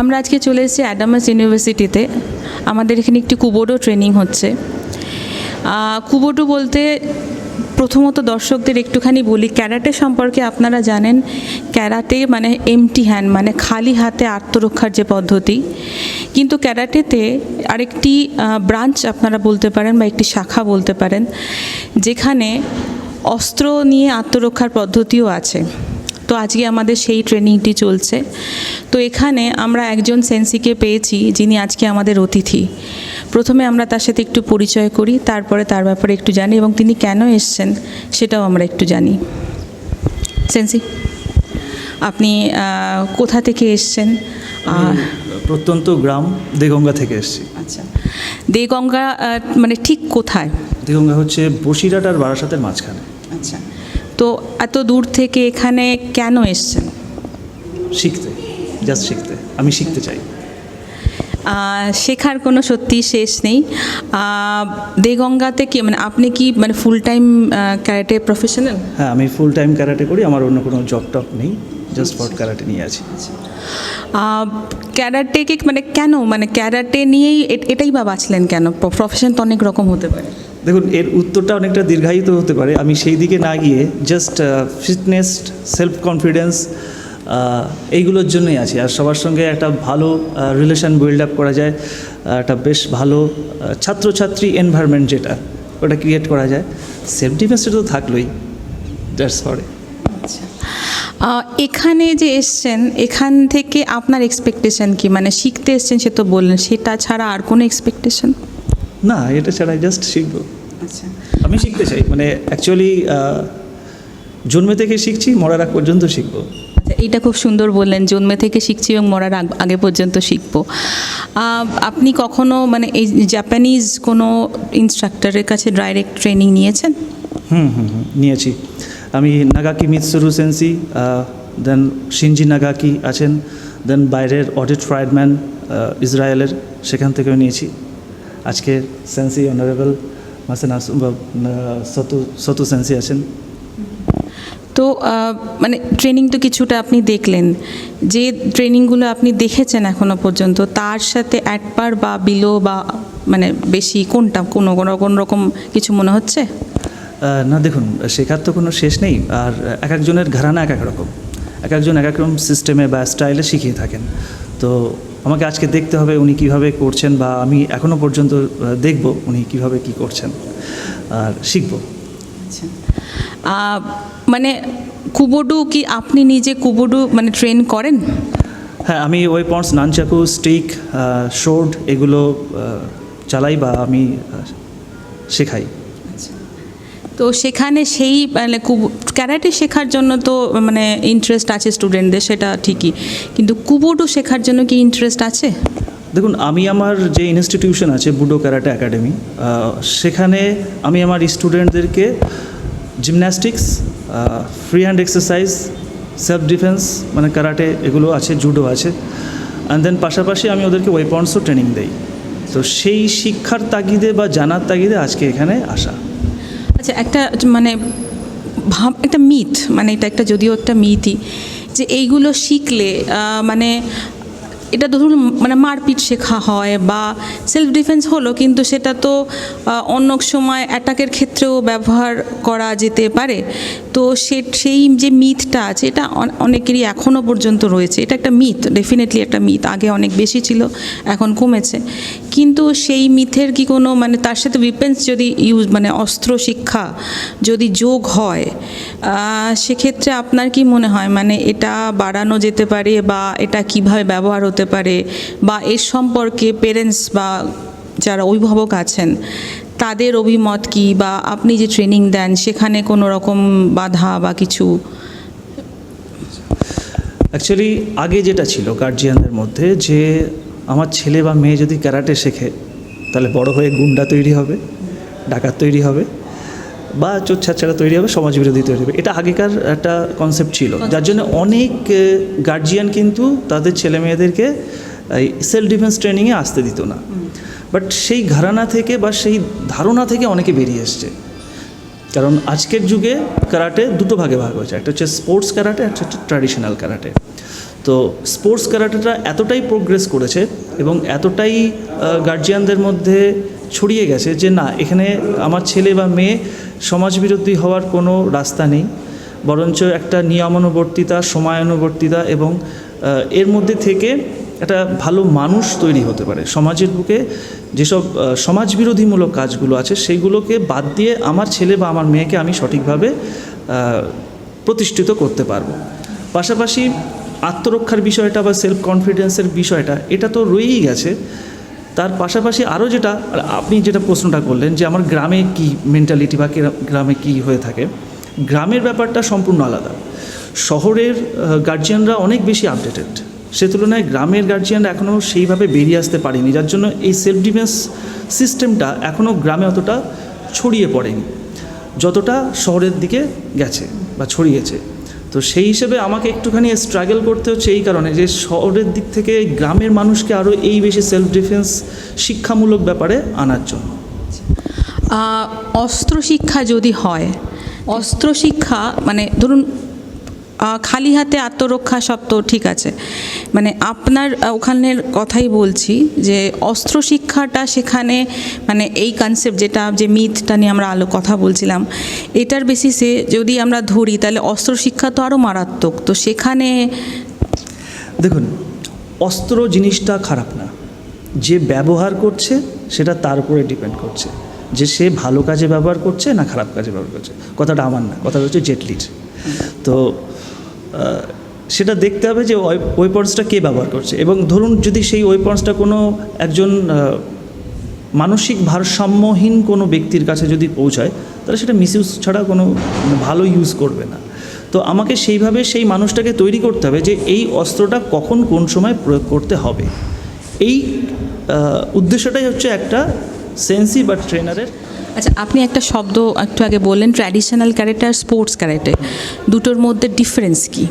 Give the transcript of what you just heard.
আমরা আজকে চলে এসেছি অ্যাডামাস ইউনিভার্সিটিতে। আমাদের এখানে একটি কুবোডো ট্রেনিং হচ্ছে। কুবোডো বলতে প্রথমত দর্শকদের একটুখানি বলি, ক্যারাটে সম্পর্কে আপনারা জানেন, ক্যারাটে মানে এমটি হ্যান্ড, মানে খালি হাতে আত্মরক্ষার যে পদ্ধতি। কিন্তু ক্যারাটেতে আরেকটি ব্রাঞ্চ আপনারা বলতে পারেন বা একটি শাখা বলতে পারেন, যেখানে অস্ত্র নিয়ে আত্মরক্ষার পদ্ধতিও আছে। তো আজকে আমাদের সেই ট্রেনিংটি চলছে। তো এখানে আমরা একজন সেন্সিকে পেয়েছি, যিনি আজকে আমাদের অতিথি। প্রথমে আমরা তার সাথে একটু পরিচয় করি, তারপরে তার ব্যাপারে একটু জানি এবং তিনি কেন এসছেন সেটাও আমরা একটু জানি। সেন্সি, আপনি কোথা থেকে এসছেন? প্রত্যন্ত গ্রাম দেগঙ্গা থেকে এসেছি। আচ্ছা, দেগঙ্গা মানে ঠিক কোথায়? দেগঙ্গা হচ্ছে বসিরহাট আর বারাসাতের মাঝখানে। আচ্ছা, তো এত দূর থেকে এখানে কেন এসছেন? শিখতে, জাস্ট শিখতে। আমি শিখতে চাই। শেখার কোনো সত্যি শেষ নেই। দেগঙ্গাতে কি মানে আপনি কি মানে ফুল টাইম ক্যারাটে প্রফেশনাল? হ্যাঁ, আমি ফুল টাইম ক্যারাটে করি। আমার অন্য কোনো জব টপ নেই, জাস্ট ফর ক্যারাটে নিয়ে আছি। ক্যারাটেকে মানে কেন, মানে ক্যারাটে নিয়েই এটাই বা বাঁচলেন কেন? প্রফেশন তো অনেক রকম হতে পারে। দেখুন, এর উত্তরটা অনেকটা দীর্ঘায়িত হতে পারে। আমি সেই দিকে না গিয়ে জাস্ট ফিটনেস, সেলফ কনফিডেন্স, এইগুলোর জন্যই আছি। আর সবার সঙ্গে একটা ভালো রিলেশন বিল্ড আপ করা যায়, একটা বেশ ভালো ছাত্রছাত্রী এনভায়রনমেন্ট যেটা, ওটা ক্রিয়েট করা যায়। সেলফ ডিফেন্সটা তো থাকলোই, দ্যাটস ফর ইট। এখানে যে এসছেন, এখান থেকে আপনার এক্সপেকটেশন কি? মানে শিখতে এসছেন সে তো বললেন, সেটা ছাড়া আর কোনো এক্সপেকটেশন? না, এটা ছাড়া জাস্ট শিখবো। আচ্ছা, আমি শিখতে চাই, মানে অ্যাকচুয়ালি জন্মে থেকে শিখছি, মরার আগ পর্যন্ত শিখবো। আচ্ছা, এইটা খুব সুন্দর বললেন, জন্মে থেকে শিখছি এবং মরার আগে পর্যন্ত শিখবো। আপনি কখনো মানে এই জাপানিজ কোনো ইনস্ট্রাক্টরের কাছে ডাইরেক্ট ট্রেনিং নিয়েছেন? নিয়েছি। আমি নাগাকি মিৎসুরু সেন্সি, দেন শিনজি নাগাকি আছেন, দেন বাইরের অডিট ফ্রাইডম্যান ইসরায়েলের, সেখান থেকেও নিয়েছি। আজকে সেন্সি অনারেবল মাসেনা সতু সেন্সি আছেন। তো মানে ট্রেনিং তো কিছুটা আপনি দেখলেন, যে ট্রেনিংগুলো আপনি দেখেছেন এখনো পর্যন্ত, তার সাথে অ্যাট পার বা বিলো বা মানে বেশি কোনটা, কোন রকম কিছু মনে হচ্ছে? না, দেখুন, শেখার তো কোনো শেষ নেই। আর এক একজনের ঘরানা এক এক রকম, এক একজন এক এক রকম সিস্টেমে বা স্টাইলে শিখিয়ে থাকেন। তো আমাকে আজকে দেখতে হবে উনি কীভাবে করছেন, বা আমি এখনও পর্যন্ত দেখব উনি কীভাবে কী করছেন, আর শিখব। আচ্ছা, মানে কুবোডো কি আপনি নিজে কুবোডো মানে ট্রেন করেন? হ্যাঁ, আমি ওয়েপন্স, নানচাকু, স্টিক, শোর্ড এগুলো চালাই বা আমি শেখাই। তো সেখানে সেই মানে ক্যারাটে শেখার জন্য তো মানে ইন্টারেস্ট আছে স্টুডেন্টদের, সেটা ঠিকই, কিন্তু কুবোডো শেখার জন্য কি ইন্টারেস্ট আছে? দেখুন, আমি আমার যে ইনস্টিটিউশন আছে বুডো ক্যারাটে একাডেমি, সেখানে আমি আমার স্টুডেন্টদেরকে gymnastics, free hand exercise, self defence মানে ক্যারাটে এগুলো আছে, জুডো আছে, অ্যান্ড দেন পাশাপাশি আমি ওদেরকে ওয়েপন্সও ট্রেনিং দেই। তো সেই শিক্ষার তাগিদে বা জানার তাগিদে আজকে এখানে আসা। আচ্ছা, একটা মানে একটা মিথ, মানে এটা একটা যদিও একটা মিথই, যে এইগুলো শিখলে মানে এটা ধরুন মানে মারপিট শেখা হয় বা সেলফ ডিফেন্স হলো, কিন্তু সেটা তো অন্য সময় অ্যাটাকের ক্ষেত্রেও ব্যবহার করা যেতে পারে। তো সেই যে মিথটা আছে, এটা অনেকেরই এখনও পর্যন্ত রয়েছে। এটা একটা মিথ, ডেফিনেটলি একটা মিথ। আগে অনেক বেশি ছিল, এখন কমেছে। কিন্তু সেই মিথের কি কোনো মানে তার সাথে উইপেন্স যদি ইউজ মানে অস্ত্র শিক্ষা যদি যোগ হয়, সেক্ষেত্রে আপনার কি মনে হয় মানে এটা বাড়ানো যেতে পারে, বা এটা কিভাবে ব্যবহার হতে পারে, বা এর সম্পর্কে পেরেন্টস বা যারা অভিভাবক আছেন তাদের অভিমত কি, বা আপনি যে ট্রেনিং দেন সেখানে কোনো রকম বাধা বা কিছু? অ্যাকচুয়ালি আগে যেটা ছিল গার্জিয়ানদের মধ্যে, যে আমার ছেলে বা মেয়ে যদি ক্যারাটে শেখে তাহলে বড় হয়ে গুন্ডা তৈরি হবে, ডাকাত তৈরি হবে, বা চোরছাচ্ছাড়া তৈরি হবে, সমাজবিরোধী তৈরি হবে। এটা আগেকার একটা কনসেপ্ট ছিল, যার জন্য অনেক গার্জিয়ান কিন্তু তাদের ছেলে মেয়েদেরকে এই সেলফ ডিফেন্স ট্রেনিংয়ে আসতে দিত না। বাট সেই ঘরানা থেকে বা সেই ধারণা থেকে অনেকে বেরিয়ে এসছে। কারণ আজকের যুগে ক্যারাটে দুটো ভাগে ভাগ হয়েছে, একটা হচ্ছে স্পোর্টস ক্যারাটে, একটা হচ্ছে ট্র্যাডিশনাল ক্যারাটে। তো স্পোর্টস ক্যারাটেটা এতটাই প্রোগ্রেস করেছে এবং এতটাই গার্জিয়ানদের মধ্যে ছড়িয়ে গেছে যে না, এখানে আমার ছেলে বা মেয়ে সমাজবিরোধী হওয়ার কোনো রাস্তা নেই, বরঞ্চ একটা নিয়মানুবর্তিতা, সময়ানুবর্তিতা এবং এর মধ্যে থেকে একটা ভালো মানুষ তৈরি হতে পারে। সমাজের বুকে যেসব সমাজবিরোধীমূলক কাজগুলো আছে সেইগুলোকে বাদ দিয়ে আমার ছেলে বা আমার মেয়েকে আমি সঠিকভাবে প্রতিষ্ঠিত করতে পারবো। পাশাপাশি আত্মরক্ষার বিষয়টা বা সেলফ কনফিডেন্সের বিষয়টা এটা তো রয়েই গেছে। তার পাশাপাশি আরও যেটা আপনি যেটা প্রশ্নটা করলেন যে আমার গ্রামে কী মেন্টালিটি বা গ্রামে কী হয়ে থাকে, গ্রামের ব্যাপারটা সম্পূর্ণ আলাদা। শহরের গার্জিয়ানরা অনেক বেশি আপডেটেড, সে তুলনায় গ্রামের গার্জিয়ানরা এখনও সেইভাবে বেরিয়ে আসতে পারেনি, যার জন্য এই সেলফ ডিফেন্স সিস্টেমটা এখনও গ্রামে অতটা ছড়িয়ে পড়েনি যতটা শহরের দিকে গেছে বা ছড়িয়েছে। তো সেই হিসেবে আমাকে একটুখানি স্ট্রাগল করতে হচ্ছে এই কারণে যে শহরের দিক থেকে গ্রামের মানুষকে আরও এই বেশি সেলফ ডিফেন্স শিক্ষামূলক ব্যাপারে আনার জন্য। অস্ত্র শিক্ষা যদি হয়, অস্ত্র শিক্ষা মানে ধরুন খালি হাতে আত্মরক্ষা সব তো ঠিক আছে, মানে আপনার ওখানের কথাই বলছি যে অস্ত্র শিক্ষাটা সেখানে মানে এই কনসেপ্ট যেটা যে মিথটা নিয়ে আমরা কথা বলছিলাম, এটার বেসিসে যদি আমরা ধরি তাহলে অস্ত্র শিক্ষা তো আরও মারাত্মক। তো সেখানে দেখুন, অস্ত্র জিনিসটা খারাপ না, যে ব্যবহার করছে সেটা তার উপরে ডিপেন্ড করছে যে সে ভালো কাজে ব্যবহার করছে না খারাপ কাজে ব্যবহার করছে। কথাটা আমার না, কথাটা হচ্ছে জেটলির। তো সেটা দেখতে হবে যে ওয়েপন্সটা কে ব্যবহার করছে, এবং ধরুন যদি সেই ওয়েপন্সটা কোনো একজন মানসিক ভারসাম্যহীন কোনো ব্যক্তির কাছে যদি পৌঁছায় তাহলে সেটা মিসইউজ ছাড়া কোনো ভালো ইউজ করবে না। তো আমাকে সেইভাবে সেই মানুষটাকে তৈরি করতে হবে যে এই অস্ত্রটা কখন কোন সময় প্রয়োগ করতে হবে। এই উদ্দেশ্যটাই হচ্ছে একটা সেন্সি বা ট্রেনারের। আচ্ছা, আপনি একটা শব্দ একটু আগে বললেন ট্র্যাডিশনাল ক্যারেটে আর স্পোর্টস ক্যারেটে, দুটোর মধ্যে ডিফারেন্স কী?